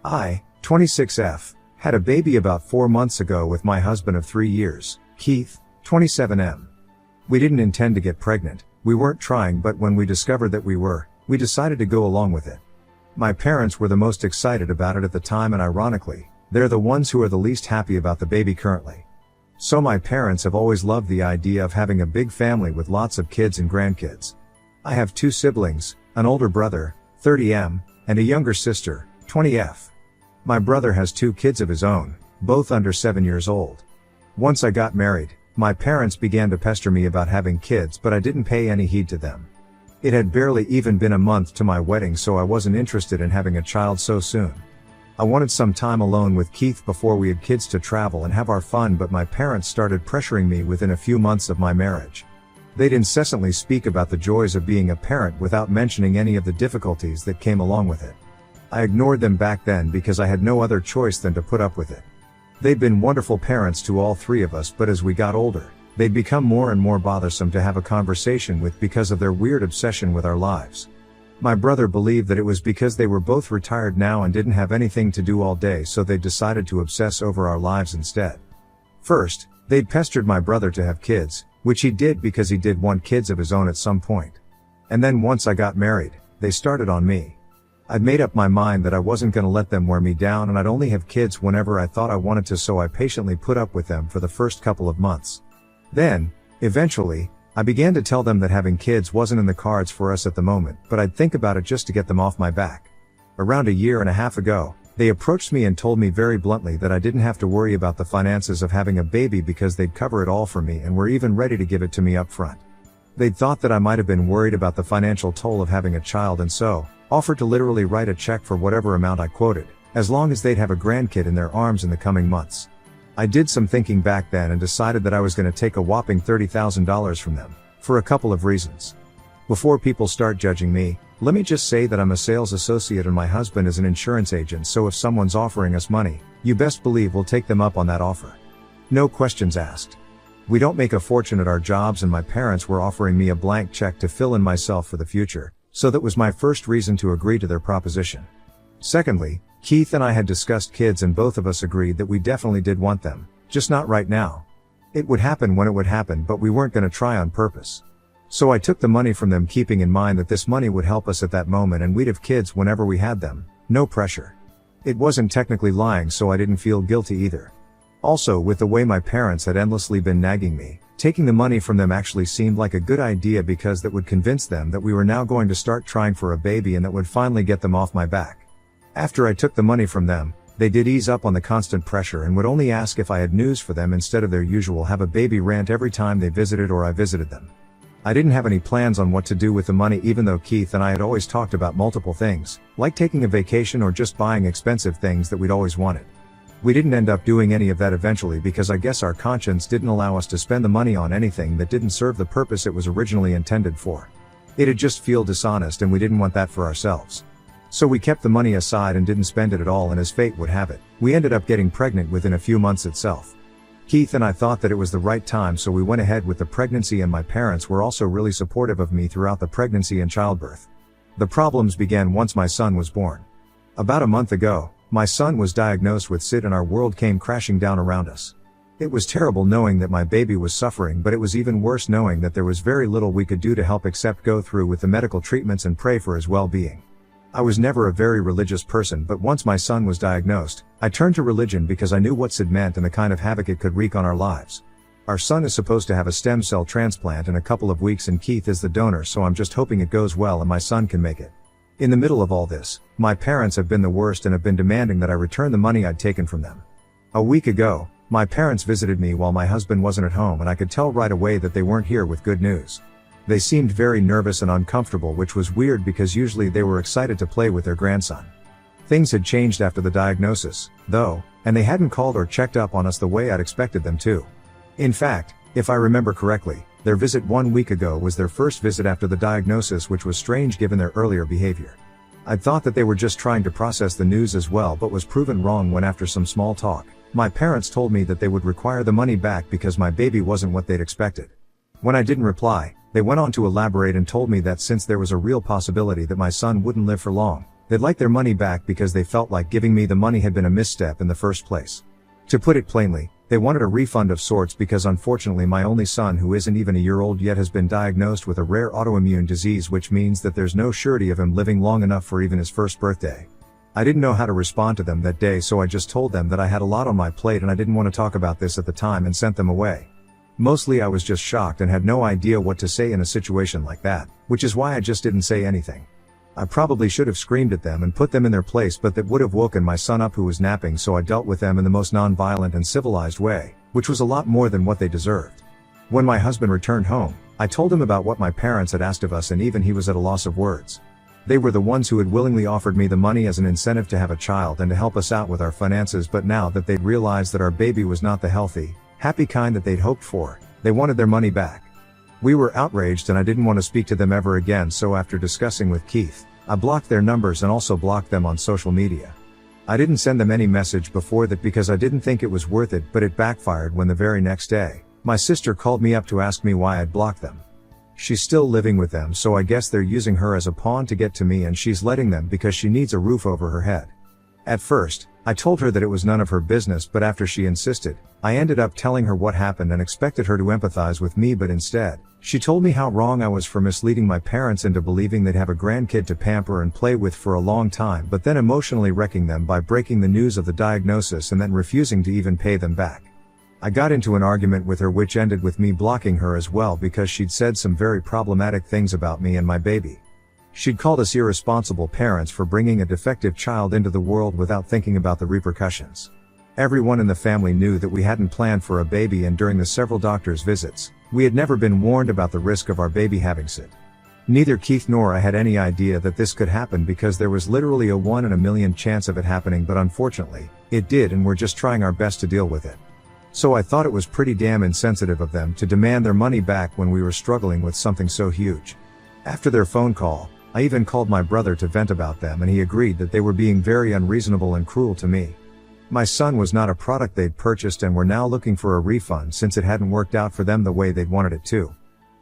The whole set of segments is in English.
I, 26F, had a baby about 4 months ago with my husband of 3 years, Keith, 27M. We didn't intend to get pregnant, we weren't trying, but when we discovered that we decided to go along with it. My parents were the most excited about it at the time, and ironically, they're the ones who are the least happy about the baby currently. So my parents have always loved the idea of having a big family with lots of kids and grandkids. I have 2 siblings, an older brother, 30M, and a younger sister, 20F. My brother has 2 kids of his own, both under 7 years old. Once I got married, my parents began to pester me about having kids, but I didn't pay any heed to them. It had barely even been a month to my wedding, so I wasn't interested in having a child so soon. I wanted some time alone with Keith before we had kids to travel and have our fun, but my parents started pressuring me within a few months of my marriage. They'd incessantly speak about the joys of being a parent without mentioning any of the difficulties that came along with it. I ignored them back then because I had no other choice than to put up with it. They'd been wonderful parents to all 3 of us, but as we got older, they'd become more and more bothersome to have a conversation with because of their weird obsession with our lives. My brother believed that it was because they were both retired now and didn't have anything to do all day, so they decided to obsess over our lives instead. First, they'd pestered my brother to have kids, which he did because he did want kids of his own at some point. And then once I got married, they started on me. I'd made up my mind that I wasn't gonna let them wear me down, and I'd only have kids whenever I thought I wanted to, so I patiently put up with them for the first couple of months. Then, eventually, I began to tell them that having kids wasn't in the cards for us at the moment, but I'd think about it just to get them off my back. Around a year and a half ago, they approached me and told me very bluntly that I didn't have to worry about the finances of having a baby because they'd cover it all for me and were even ready to give it to me up front. They'd thought that I might have been worried about the financial toll of having a child, and so offered to literally write a check for whatever amount I quoted, as long as they'd have a grandkid in their arms in the coming months. I did some thinking back then and decided that I was going to take a whopping $30,000 from them, for a couple of reasons. Before people start judging me, let me just say that I'm a sales associate and my husband is an insurance agent, so if someone's offering us money, you best believe we'll take them up on that offer. No questions asked. We don't make a fortune at our jobs, and my parents were offering me a blank check to fill in myself for the future, so that was my first reason to agree to their proposition. Secondly, Keith and I had discussed kids, and both of us agreed that we definitely did want them, just not right now. It would happen when it would happen, but we weren't going to try on purpose. So I took the money from them, keeping in mind that this money would help us at that moment and we'd have kids whenever we had them, no pressure. It wasn't technically lying, so I didn't feel guilty either. Also, with the way my parents had endlessly been nagging me, taking the money from them actually seemed like a good idea, because that would convince them that we were now going to start trying for a baby, and that would finally get them off my back. After I took the money from them, they did ease up on the constant pressure and would only ask if I had news for them instead of their usual have a baby rant every time they visited or I visited them. I didn't have any plans on what to do with the money, even though Keith and I had always talked about multiple things, like taking a vacation or just buying expensive things that we'd always wanted. We didn't end up doing any of that eventually because I guess our conscience didn't allow us to spend the money on anything that didn't serve the purpose it was originally intended for. It'd just feel dishonest, and we didn't want that for ourselves. So we kept the money aside and didn't spend it at all, and as fate would have it, we ended up getting pregnant within a few months itself. Keith and I thought that it was the right time, so we went ahead with the pregnancy, and my parents were also really supportive of me throughout the pregnancy and childbirth. The problems began once my son was born. About a month ago, my son was diagnosed with SID and our world came crashing down around us. It was terrible knowing that my baby was suffering, but it was even worse knowing that there was very little we could do to help except go through with the medical treatments and pray for his well-being. I was never a very religious person, but once my son was diagnosed, I turned to religion because I knew what SID meant and the kind of havoc it could wreak on our lives. Our son is supposed to have a stem cell transplant in a couple of weeks, and Keith is the donor, so I'm just hoping it goes well and my son can make it. In the middle of all this, my parents have been the worst and have been demanding that I return the money I'd taken from them. A week ago, my parents visited me while my husband wasn't at home, and I could tell right away that they weren't here with good news. They seemed very nervous and uncomfortable, which was weird because usually they were excited to play with their grandson. Things had changed after the diagnosis, though, and they hadn't called or checked up on us the way I'd expected them to. In fact, if I remember correctly, their visit 1 week ago was their first visit after the diagnosis, which was strange given their earlier behavior. I'd thought that they were just trying to process the news as well, but was proven wrong when, after some small talk, my parents told me that they would require the money back because my baby wasn't what they'd expected. When I didn't reply, they went on to elaborate and told me that since there was a real possibility that my son wouldn't live for long, They'd like their money back because they felt like giving me the money had been a misstep in the first place. To put it plainly, they wanted a refund of sorts because unfortunately my only son, who isn't even a year old yet, has been diagnosed with a rare autoimmune disease, which means that there's no surety of him living long enough for even his first birthday. I didn't know how to respond to them that day, so I just told them that I had a lot on my plate and I didn't want to talk about this at the time, and sent them away. Mostly I was just shocked and had no idea what to say in a situation like that, which is why I just didn't say anything. I probably should have screamed at them and put them in their place, but that would have woken my son up, who was napping, so I dealt with them in the most non-violent and civilized way, which was a lot more than what they deserved. When my husband returned home, I told him about what my parents had asked of us, and even he was at a loss of words. They were the ones who had willingly offered me the money as an incentive to have a child and to help us out with our finances, but now that they'd realized that our baby was not the healthy, happy kind that they'd hoped for, they wanted their money back. We were outraged and I didn't want to speak to them ever again, so after discussing with Keith, I blocked their numbers and also blocked them on social media. I didn't send them any message before that because I didn't think it was worth it, but it backfired when the very next day, my sister called me up to ask me why I'd blocked them. She's still living with them, so I guess they're using her as a pawn to get to me, and she's letting them because she needs a roof over her head. At first, I told her that it was none of her business, but after she insisted, I ended up telling her what happened and expected her to empathize with me, but instead, she told me how wrong I was for misleading my parents into believing they'd have a grandkid to pamper and play with for a long time, but then emotionally wrecking them by breaking the news of the diagnosis and then refusing to even pay them back. I got into an argument with her which ended with me blocking her as well because she'd said some very problematic things about me and my baby. She'd called us irresponsible parents for bringing a defective child into the world without thinking about the repercussions. Everyone in the family knew that we hadn't planned for a baby, and during the several doctor's visits, we had never been warned about the risk of our baby having SID. Neither Keith nor I had any idea that this could happen because there was literally a 1 in a million chance of it happening, but unfortunately, it did, and we're just trying our best to deal with it. So I thought it was pretty damn insensitive of them to demand their money back when we were struggling with something so huge. After their phone call, I even called my brother to vent about them, and he agreed that they were being very unreasonable and cruel to me. My son was not a product they'd purchased and were now looking for a refund since it hadn't worked out for them the way they'd wanted it to.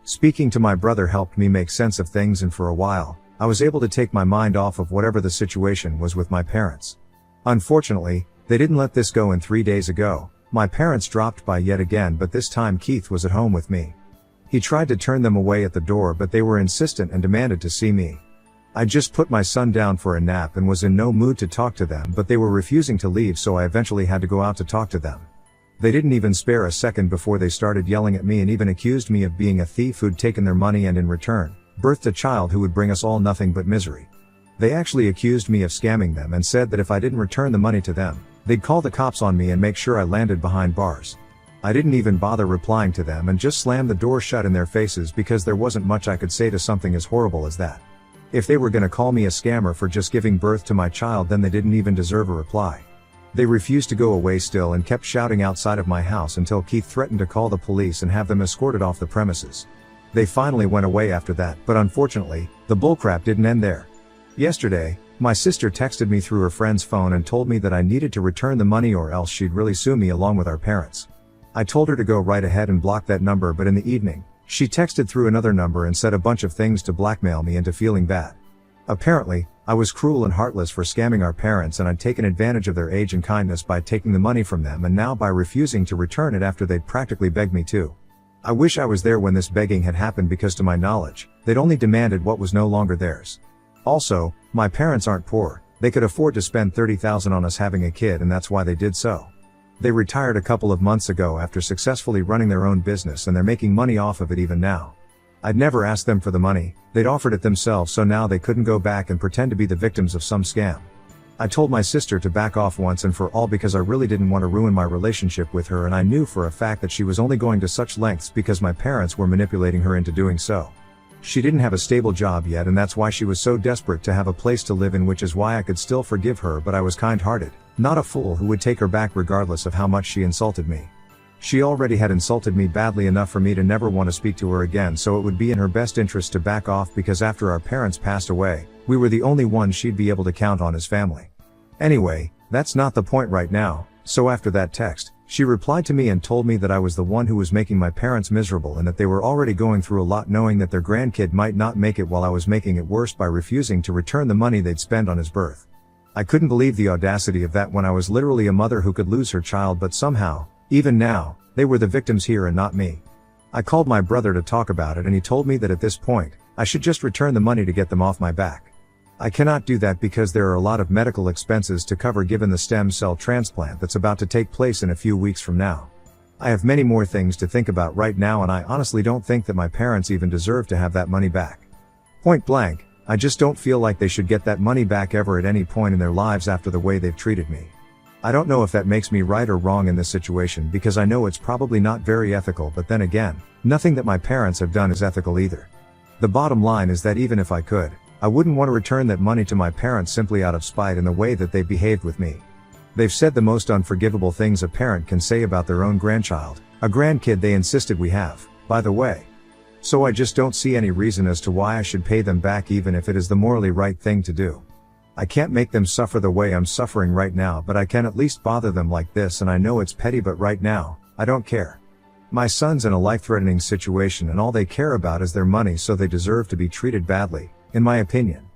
Speaking to my brother helped me make sense of things, and for a while, I was able to take my mind off of whatever the situation was with my parents. Unfortunately, they didn't let this go, and 3 days ago, my parents dropped by yet again, but this time Keith was at home with me. He tried to turn them away at the door, but they were insistent and demanded to see me. I just put my son down for a nap and was in no mood to talk to them, but they were refusing to leave, so I eventually had to go out to talk to them. They didn't even spare a second before they started yelling at me and even accused me of being a thief who'd taken their money and in return, birthed a child who would bring us all nothing but misery. They actually accused me of scamming them and said that if I didn't return the money to them, they'd call the cops on me and make sure I landed behind bars. I didn't even bother replying to them and just slammed the door shut in their faces because there wasn't much I could say to something as horrible as that. If they were gonna call me a scammer for just giving birth to my child, then they didn't even deserve a reply. They refused to go away still and kept shouting outside of my house until Keith threatened to call the police and have them escorted off the premises. They finally went away after that, but unfortunately, the bullcrap didn't end there. Yesterday, my sister texted me through her friend's phone and told me that I needed to return the money or else she'd really sue me along with our parents. I told her to go right ahead and block that number, but in the evening, she texted through another number and said a bunch of things to blackmail me into feeling bad. Apparently, I was cruel and heartless for scamming our parents, and I'd taken advantage of their age and kindness by taking the money from them and now by refusing to return it after they'd practically begged me to. I wish I was there when this begging had happened because to my knowledge, they'd only demanded what was no longer theirs. Also, my parents aren't poor, they could afford to spend $30,000 on us having a kid, and that's why they did so. They retired a couple of months ago after successfully running their own business, and they're making money off of it even now. I'd never asked them for the money, they'd offered it themselves, so now they couldn't go back and pretend to be the victims of some scam. I told my sister to back off once and for all because I really didn't want to ruin my relationship with her, and I knew for a fact that she was only going to such lengths because my parents were manipulating her into doing so. She didn't have a stable job yet, and that's why she was so desperate to have a place to live in, which is why I could still forgive her, but I was kind-hearted, not a fool who would take her back regardless of how much she insulted me. She already had insulted me badly enough for me to never want to speak to her again, so it would be in her best interest to back off because after our parents passed away, we were the only ones she'd be able to count on as family. Anyway, that's not the point right now, So after that text, she replied to me and told me that I was the one who was making my parents miserable and that they were already going through a lot knowing that their grandkid might not make it while I was making it worse by refusing to return the money they'd spend on his birth. I couldn't believe the audacity of that when I was literally a mother who could lose her child, but somehow, even now, they were the victims here and not me. I called my brother to talk about it and he told me that at this point, I should just return the money to get them off my back. I cannot do that because there are a lot of medical expenses to cover given the stem cell transplant that's about to take place in a few weeks from now. I have many more things to think about right now and I honestly don't think that my parents even deserve to have that money back. Point blank, I just don't feel like they should get that money back ever at any point in their lives after the way they've treated me. I don't know if that makes me right or wrong in this situation because I know it's probably not very ethical, but then again, nothing that my parents have done is ethical either. The bottom line is that even if I could, I wouldn't want to return that money to my parents simply out of spite in the way that they behaved with me. They've said the most unforgivable things a parent can say about their own grandchild, a grandkid they insisted we have, by the way. So I just don't see any reason as to why I should pay them back even if it is the morally right thing to do. I can't make them suffer the way I'm suffering right now, but I can at least bother them like this, and I know it's petty, but right now, I don't care. My son's in a life-threatening situation and all they care about is their money, so they deserve to be treated badly, in my opinion.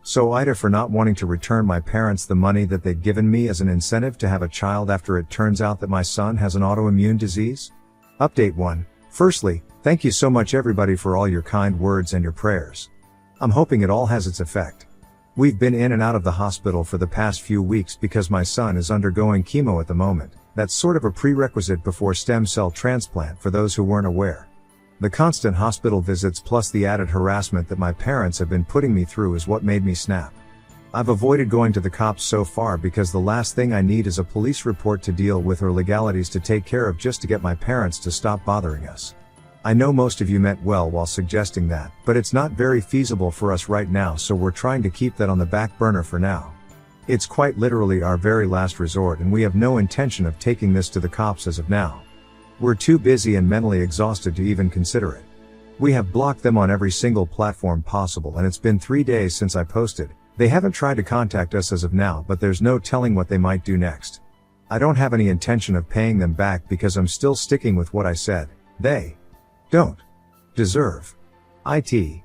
So Ida, for not wanting to return my parents the money that they'd given me as an incentive to have a child after it turns out that my son has an autoimmune disease? Update 1. Firstly, thank you so much everybody for all your kind words and your prayers. I'm hoping it all has its effect. We've been in and out of the hospital for the past few weeks because my son is undergoing chemo at the moment. That's sort of a prerequisite before stem cell transplant for those who weren't aware. The constant hospital visits plus the added harassment that my parents have been putting me through is what made me snap. I've avoided going to the cops so far because the last thing I need is a police report to deal with or legalities to take care of just to get my parents to stop bothering us. I know most of you meant well while suggesting that, but it's not very feasible for us right now, so we're trying to keep that on the back burner for now. It's quite literally our very last resort and we have no intention of taking this to the cops as of now. We're too busy and mentally exhausted to even consider it. We have blocked them on every single platform possible and it's been 3 days since I posted. They haven't tried to contact us as of now, but there's no telling what they might do next. I don't have any intention of paying them back because I'm still sticking with what I said. They don't deserve it.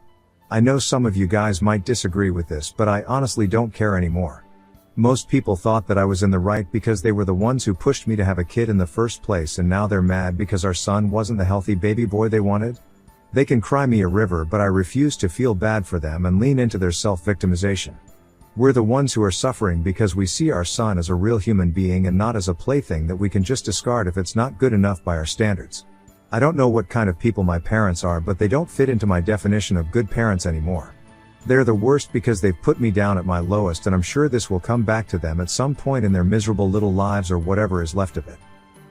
I know some of you guys might disagree with this, but I honestly don't care anymore. Most people thought that I was in the right because they were the ones who pushed me to have a kid in the first place, and now they're mad because our son wasn't the healthy baby boy they wanted. They can cry me a river, but I refuse to feel bad for them and lean into their self-victimization. We're the ones who are suffering because we see our son as a real human being and not as a plaything that we can just discard if it's not good enough by our standards. I don't know what kind of people my parents are, but they don't fit into my definition of good parents anymore. They're the worst because they've put me down at my lowest, and I'm sure this will come back to them at some point in their miserable little lives or whatever is left of it.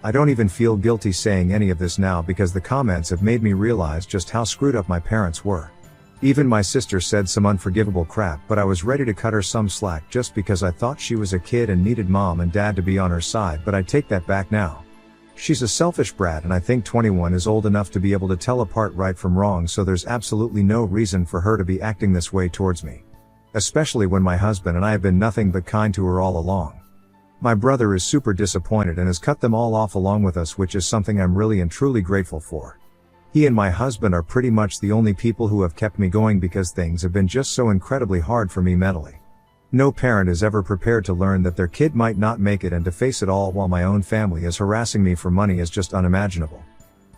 I don't even feel guilty saying any of this now because the comments have made me realize just how screwed up my parents were. Even my sister said some unforgivable crap, but I was ready to cut her some slack just because I thought she was a kid and needed mom and dad to be on her side, but I take that back now. She's a selfish brat, and I think 21 is old enough to be able to tell apart right from wrong, so there's absolutely no reason for her to be acting this way towards me. Especially when my husband and I have been nothing but kind to her all along. My brother is super disappointed and has cut them all off along with us, which is something I'm really and truly grateful for. He and my husband are pretty much the only people who have kept me going because things have been just so incredibly hard for me mentally. No parent is ever prepared to learn that their kid might not make it, and to face it all while my own family is harassing me for money is just unimaginable.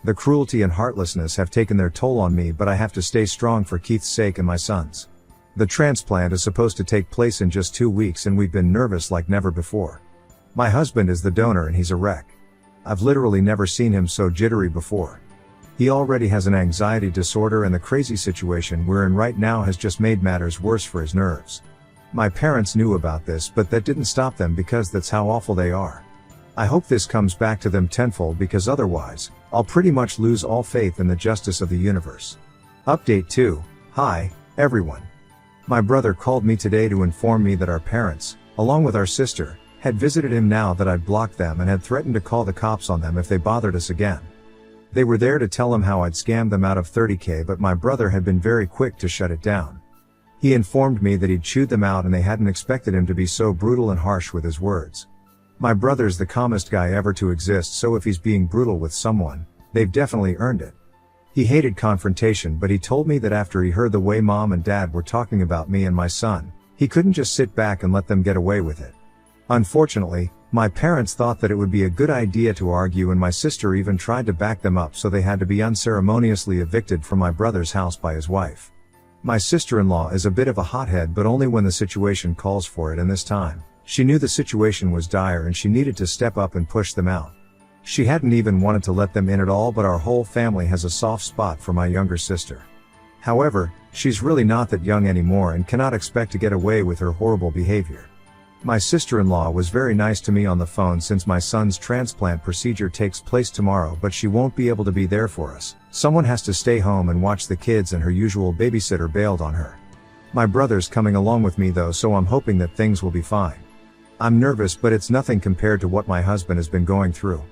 The cruelty and heartlessness have taken their toll on me, but I have to stay strong for Keith's sake and my son's. The transplant is supposed to take place in just 2 weeks and we've been nervous like never before. My husband is the donor and he's a wreck. I've literally never seen him so jittery before. He already has an anxiety disorder, and the crazy situation we're in right now has just made matters worse for his nerves. My parents knew about this, but that didn't stop them because that's how awful they are. I hope this comes back to them tenfold, because otherwise, I'll pretty much lose all faith in the justice of the universe. Update 2. Hi, everyone. My brother called me today to inform me that our parents, along with our sister, had visited him now that I'd blocked them and had threatened to call the cops on them if they bothered us again. They were there to tell him how I'd scammed them out of $30,000, but my brother had been very quick to shut it down. He informed me that he'd chewed them out and they hadn't expected him to be so brutal and harsh with his words. My brother's the calmest guy ever to exist, so if he's being brutal with someone, they've definitely earned it. He hated confrontation, but he told me that after he heard the way mom and dad were talking about me and my son, he couldn't just sit back and let them get away with it. Unfortunately, my parents thought that it would be a good idea to argue, and my sister even tried to back them up, so they had to be unceremoniously evicted from my brother's house by his wife. My sister-in-law is a bit of a hothead, but only when the situation calls for it, and this time, she knew the situation was dire and she needed to step up and push them out. She hadn't even wanted to let them in at all, but our whole family has a soft spot for my younger sister. However, she's really not that young anymore and cannot expect to get away with her horrible behavior. My sister-in-law was very nice to me on the phone since my son's transplant procedure takes place tomorrow, but she won't be able to be there for us. Someone has to stay home and watch the kids, and her usual babysitter bailed on her. My brother's coming along with me though, so I'm hoping that things will be fine. I'm nervous, but it's nothing compared to what my husband has been going through.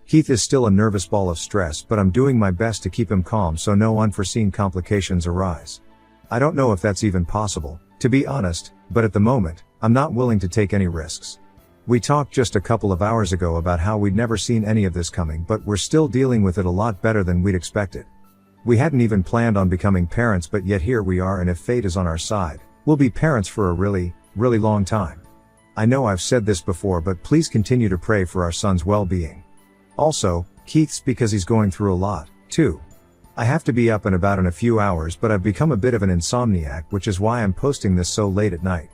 Keith is still a nervous ball of stress, but I'm doing my best to keep him calm so no unforeseen complications arise. I don't know if that's even possible, to be honest, but at the moment, I'm not willing to take any risks. We talked just a couple of hours ago about how we'd never seen any of this coming, but we're still dealing with it a lot better than we'd expected. We hadn't even planned on becoming parents, but yet here we are, and if fate is on our side, we'll be parents for a really, really long time. I know I've said this before, but please continue to pray for our son's well-being. Also, Keith's, because he's going through a lot, too. I have to be up and about in a few hours, but I've become a bit of an insomniac, which is why I'm posting this so late at night.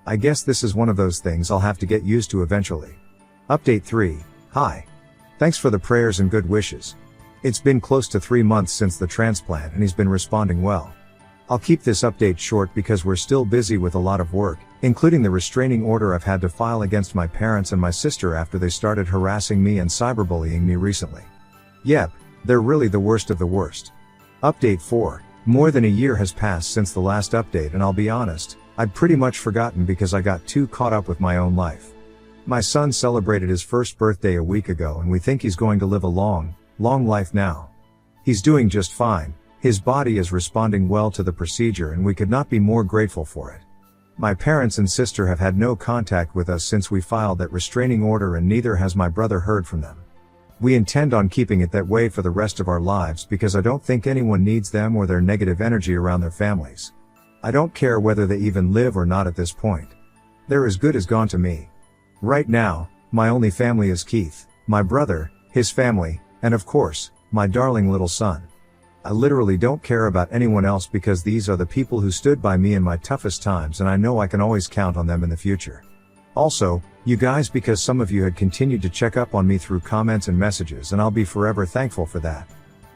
I guess this is one of those things I'll have to get used to eventually. Update 3. Hi. Thanks for the prayers and good wishes. It's been close to 3 months since the transplant and he's been responding well. I'll keep this update short because we're still busy with a lot of work, including the restraining order I've had to file against my parents and my sister after they started harassing me and cyberbullying me recently. Yep, they're really the worst of the worst. Update 4. More than a year has passed since the last update, and I'll be honest, I'd pretty much forgotten because I got too caught up with my own life. My son celebrated his first birthday a week ago, and we think he's going to live a long, long life now. He's doing just fine, his body is responding well to the procedure, and we could not be more grateful for it. My parents and sister have had no contact with us since we filed that restraining order, and neither has my brother heard from them. We intend on keeping it that way for the rest of our lives because I don't think anyone needs them or their negative energy around their families. I don't care whether they even live or not at this point. They're as good as gone to me. Right now, my only family is Keith, my brother, his family, and of course, my darling little son. I literally don't care about anyone else because these are the people who stood by me in my toughest times, and I know I can always count on them in the future. Also, you guys, because some of you had continued to check up on me through comments and messages, and I'll be forever thankful for that.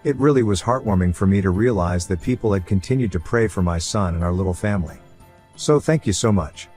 It really was heartwarming for me to realize that people had continued to pray for my son and our little family. So thank you so much.